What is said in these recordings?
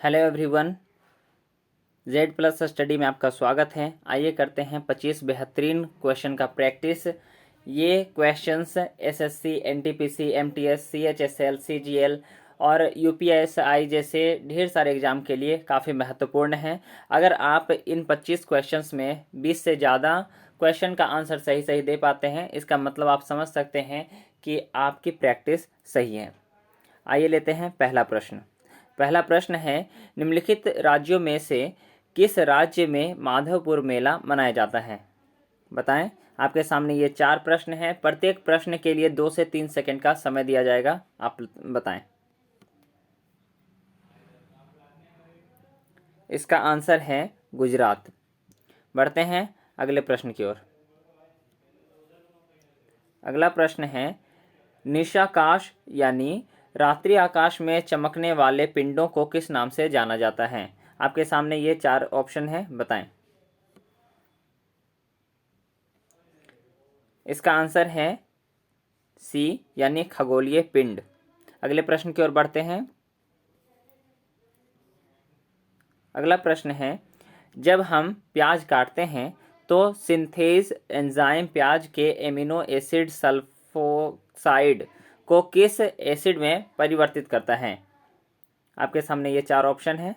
Hello everyone, Z plus study में आपका स्वागत है। आइए करते हैं 25 बेहतरीन क्वेश्चन का प्रैक्टिस। ये questions SSC, NTPC, MTS, CHSL, CGL और यूपीएसआई जैसे ढेर सारे एग्जाम के लिए काफ़ी महत्वपूर्ण हैं। अगर आप इन 25 क्वेश्चंस में 20 से ज़्यादा क्वेश्चन का आंसर सही दे पाते हैं, इसका मतलब आप समझ सकते हैं कि आपकी प्रैक्टिस सही है। आइए लेते हैं पहला प्रश्न। पहला प्रश्न है, निम्नलिखित राज्यों में से किस राज्य में माधवपुर मेला मनाया जाता है? बताएं। आपके सामने ये 4 प्रश्न हैं। प्रत्येक प्रश्न के लिए 2 से 3 सेकंड का समय दिया जाएगा। आप बताएं। इसका आंसर है गुजरात। बढ़ते हैं अगले प्रश्न की ओर। अगला प्रश्न है, निशाकाश यानी रात्रि आकाश में चमकने वाले पिंडों को किस नाम से जाना जाता है? आपके सामने ये 4 ऑप्शन है, बताएं। इसका आंसर है सी यानी खगोलीय पिंड। अगले प्रश्न की ओर बढ़ते हैं। अगला प्रश्न है, जब हम प्याज काटते हैं तो सिंथेज एंजाइम प्याज के एमिनो एसिड सल्फोक्साइड को किस एसिड में परिवर्तित करता है? आपके सामने ये 4 ऑप्शन है।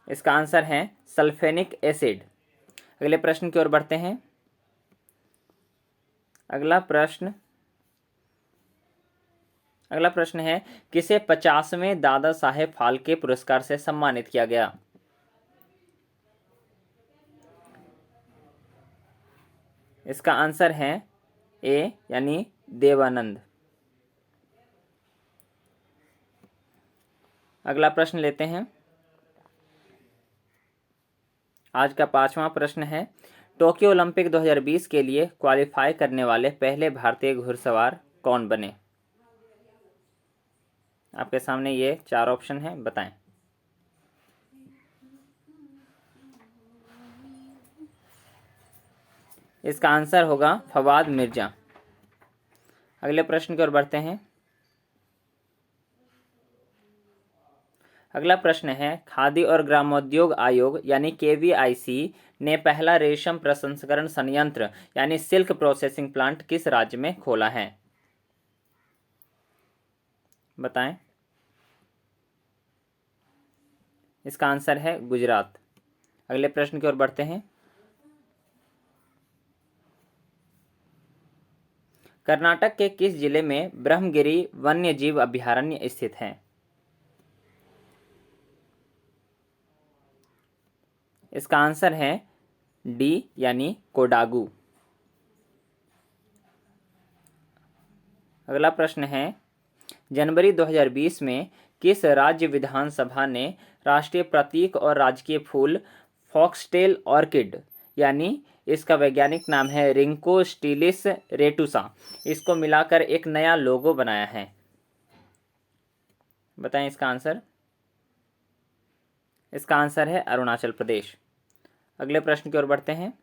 इसका आंसर है सल्फेनिक एसिड। अगले प्रश्न की ओर बढ़ते हैं। अगला प्रश्न है, किसे 50वें दादा साहेब फाल्के पुरस्कार से सम्मानित किया गया? इसका आंसर है ए यानी देवानंद। अगला प्रश्न लेते हैं। आज का 5वां प्रश्न है, टोक्यो ओलंपिक 2020 के लिए क्वालिफाई करने वाले पहले भारतीय घुड़सवार कौन बने? आपके सामने ये 4 ऑप्शन हैं, बताएं। इसका आंसर होगा फवाद मिर्जा। अगले प्रश्न की ओर बढ़ते हैं। अगला प्रश्न है, खादी और ग्रामोद्योग आयोग यानी केवीआईसी ने पहला रेशम प्रसंस्करण संयंत्र यानी सिल्क प्रोसेसिंग प्लांट किस राज्य में खोला है? बताएं। इसका आंसर है गुजरात। अगले प्रश्न की ओर बढ़ते हैं। कर्नाटक के किस जिले में ब्रह्मगिरी वन्यजीव अभयारण्य स्थित है? इसका आंसर है डी यानी कोडागू। अगला प्रश्न है, जनवरी 2020 में किस राज्य विधानसभा ने राष्ट्रीय प्रतीक और राजकीय फूल फॉक्सटेल ऑर्किड यानी इसका वैज्ञानिक नाम है रिंको स्टिलिस रेटुसा, इसको मिलाकर एक नया लोगो बनाया है? बताएं इसका आंसर। इसका आंसर है अरुणाचल प्रदेश। अगले प्रश्न की ओर बढ़ते हैं।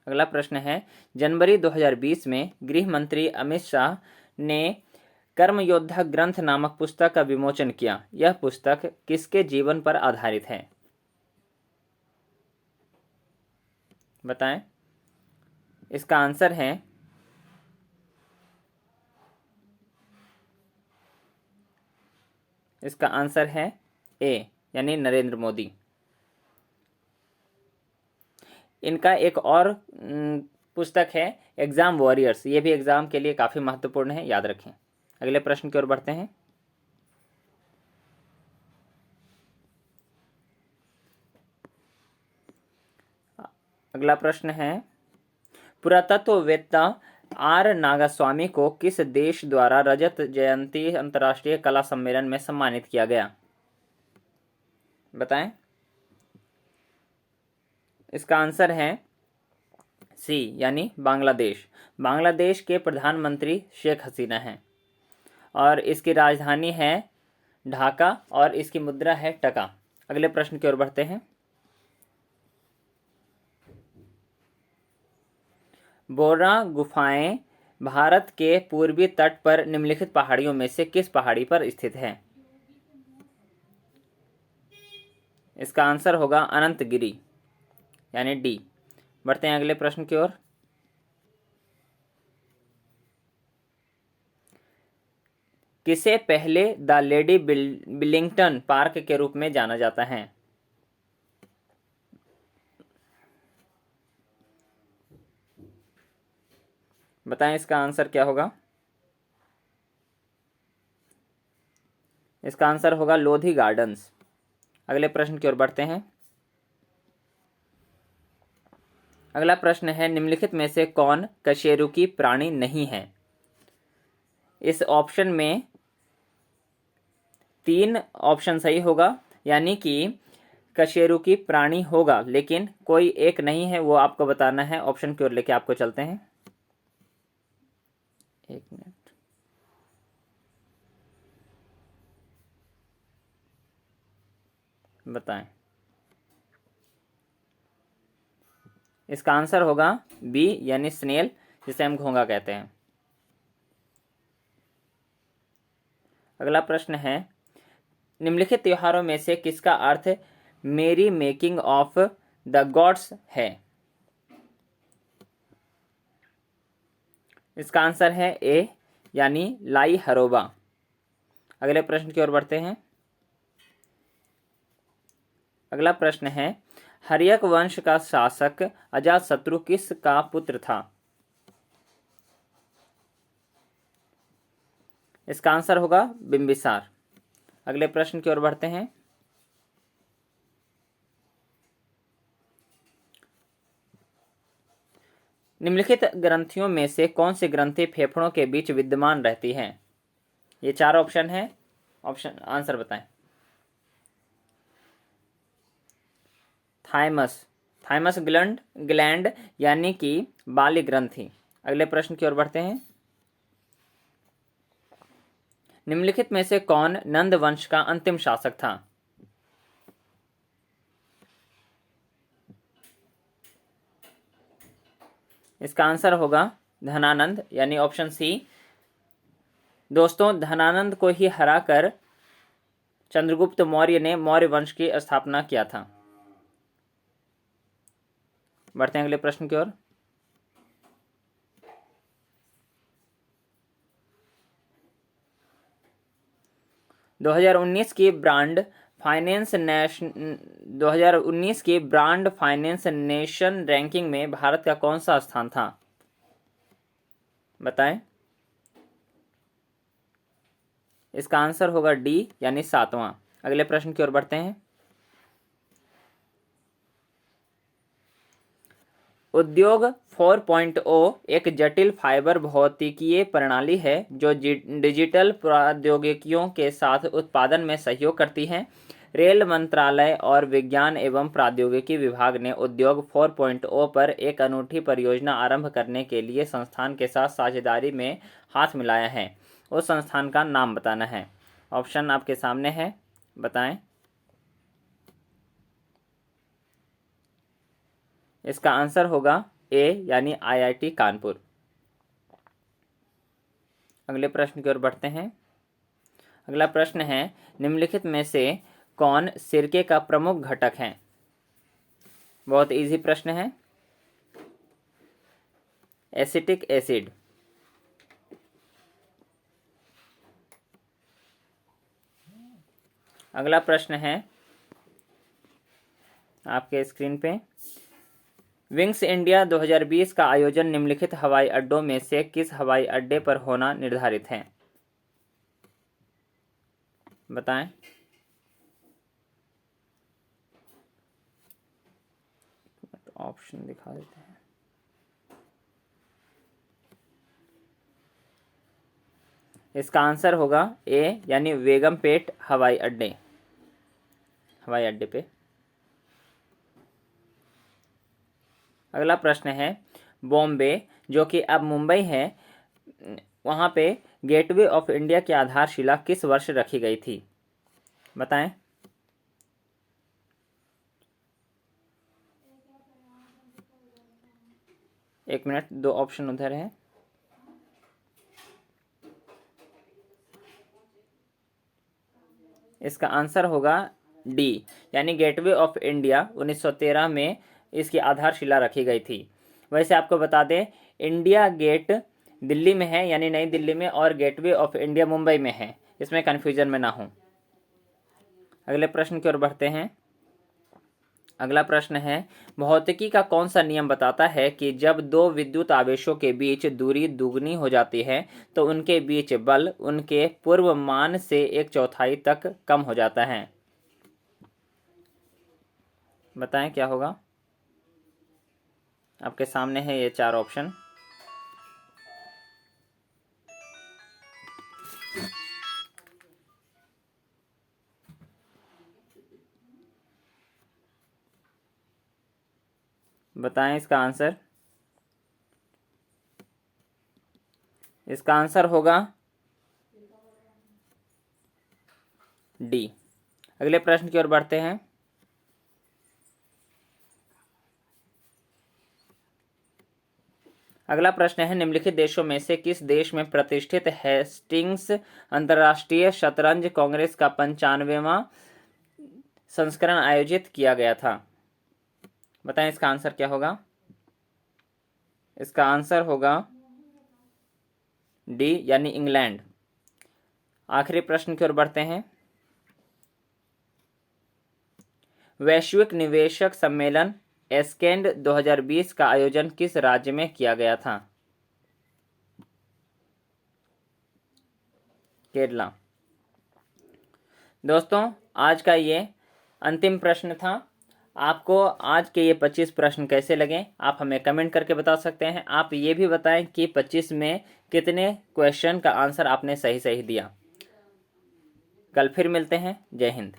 अगला प्रश्न है, जनवरी 2020 में गृह मंत्री अमित शाह ने कर्मयोद्धा ग्रंथ नामक पुस्तक का विमोचन किया। यह पुस्तक किसके जीवन पर आधारित है? बताएं। इसका आंसर है ए यानी नरेंद्र मोदी। इनका एक और पुस्तक है एग्जाम वॉरियर्स, ये भी एग्जाम के लिए काफ़ी महत्वपूर्ण है, याद रखें। अगले प्रश्न की ओर बढ़ते हैं। अगला प्रश्न है, पुरातत्ववेत्ता आर नागास्वामी को किस देश द्वारा रजत जयंती अंतर्राष्ट्रीय कला सम्मेलन में सम्मानित किया गया? बताएं। इसका आंसर है सी यानी बांग्लादेश। बांग्लादेश के प्रधानमंत्री शेख हसीना हैं और इसकी राजधानी है ढाका और इसकी मुद्रा है टका। अगले प्रश्न की ओर बढ़ते हैं। बोरा गुफाएं भारत के पूर्वी तट पर निम्नलिखित पहाड़ियों में से किस पहाड़ी पर स्थित है? इसका आंसर होगा अनंतगिरी यानी डी। बढ़ते हैं अगले प्रश्न की ओर। किसे पहले द लेडी बिलिंगटन पार्क के रूप में जाना जाता है? बताएं इसका आंसर क्या होगा? इसका आंसर होगा लोधी गार्डन्स। अगले प्रश्न की ओर बढ़ते हैं। अगला प्रश्न है, निम्नलिखित में से कौन कशेरुकी प्राणी नहीं है? इस ऑप्शन में 3 ऑप्शन सही होगा, यानी कि कशेरुकी प्राणी होगा लेकिन कोई एक नहीं है, वो आपको बताना है। ऑप्शन की ओर लेके आपको चलते हैं। 1 मिनट। बताएं। इसका आंसर होगा बी यानी स्नेल, जिसे हम घोंघा कहते हैं। अगला प्रश्न है, निम्नलिखित त्योहारों में से किसका अर्थ मेरी मेकिंग ऑफ द गॉड्स है? इसका आंसर है ए यानी लाई हरोबा। अगले प्रश्न की ओर बढ़ते हैं। अगला प्रश्न है, हर्यक वंश का शासक अजातशत्रु किस का पुत्र था? इसका आंसर होगा बिंबिसार। अगले प्रश्न की ओर बढ़ते हैं। निम्नलिखित ग्रंथियों में से कौन सी ग्रंथि फेफड़ों के बीच विद्यमान रहती हैं? ये 4 ऑप्शन है, ऑप्शन आंसर बताएं। थाइमस ग्लैंड यानी कि बाली ग्रंथि। अगले प्रश्न की ओर बढ़ते हैं। निम्नलिखित में से कौन नंद वंश का अंतिम शासक था? इसका आंसर होगा धनानंद यानी ऑप्शन सी। दोस्तों, धनानंद को ही हराकर चंद्रगुप्त मौर्य ने मौर्य वंश की स्थापना किया था। बढ़ते हैं अगले प्रश्न की ओर। दो हजार उन्नीस की ब्रांड फाइनेंस नेशन रैंकिंग में भारत का कौन सा स्थान था? बताएं। इसका आंसर होगा डी यानी 7वां। अगले प्रश्न की ओर बढ़ते हैं। उद्योग 4.0 एक जटिल फाइबर भौतिकीय प्रणाली है जो डिजिटल प्रौद्योगिकियों के साथ उत्पादन में सहयोग करती है। रेल मंत्रालय और विज्ञान एवं प्रौद्योगिकी विभाग ने उद्योग 4.0 पर एक अनूठी परियोजना आरंभ करने के लिए संस्थान के साथ साझेदारी में हाथ मिलाया है। उस संस्थान का नाम बताना है। ऑप्शन आपके सामने है, बताएं। इसका आंसर होगा ए यानी आईआईटी कानपुर। अगले प्रश्न की ओर बढ़ते हैं। अगला प्रश्न है, निम्नलिखित में से कौन सिरके का प्रमुख घटक है? बहुत इजी प्रश्न है। Acetic acid. अगला प्रश्न है आपके स्क्रीन पे, विंग्स इंडिया 2020 का आयोजन निम्नलिखित हवाई अड्डों में से किस हवाई अड्डे पर होना निर्धारित है? बताएं। ऑप्शन दिखा देते हैं। इसका आंसर होगा ए यानी बेगमपेट हवाई अड्डे पे। अगला प्रश्न है, बॉम्बे जो कि अब मुंबई है, वहां पे गेटवे ऑफ इंडिया की आधारशिला किस वर्ष रखी गई थी? बताएं। एक मिनट, दो ऑप्शन उधर है। इसका आंसर होगा डी, यानी गेटवे ऑफ इंडिया 1913 में इसकी आधारशिला रखी गई थी। वैसे आपको बता दें, इंडिया गेट दिल्ली में है, यानी नई दिल्ली में, और गेटवे ऑफ इंडिया मुंबई में है, इसमें कन्फ्यूजन में ना हो। अगले प्रश्न की ओर बढ़ते हैं। अगला प्रश्न है, भौतिकी का कौन सा नियम बताता है कि जब दो विद्युत आवेशों के बीच दूरी दुगनी हो जाती है तो उनके बीच बल उनके पूर्व मान से 1/4 तक कम हो जाता है? बताएं क्या होगा। आपके सामने है ये 4 ऑप्शन। बताएं इसका आंसर। इसका आंसर होगा डी। अगले प्रश्न की ओर बढ़ते हैं। अगला प्रश्न है, निम्नलिखित देशों में से किस देश में प्रतिष्ठित हेस्टिंग्स अंतर्राष्ट्रीय शतरंज कांग्रेस का 95वां संस्करण आयोजित किया गया था? बताएं इसका आंसर क्या होगा। इसका आंसर होगा डी, यानी इंग्लैंड। आखिरी प्रश्न की ओर बढ़ते हैं। वैश्विक निवेशक सम्मेलन एस्केंड 2020 का आयोजन किस राज्य में किया गया था? केरला। दोस्तों, आज का ये अंतिम प्रश्न था। आपको आज के ये 25 प्रश्न कैसे लगे, आप हमें कमेंट करके बता सकते हैं। आप ये भी बताएं कि 25 में कितने क्वेश्चन का आंसर आपने सही दिया। कल फिर मिलते हैं। जय हिंद।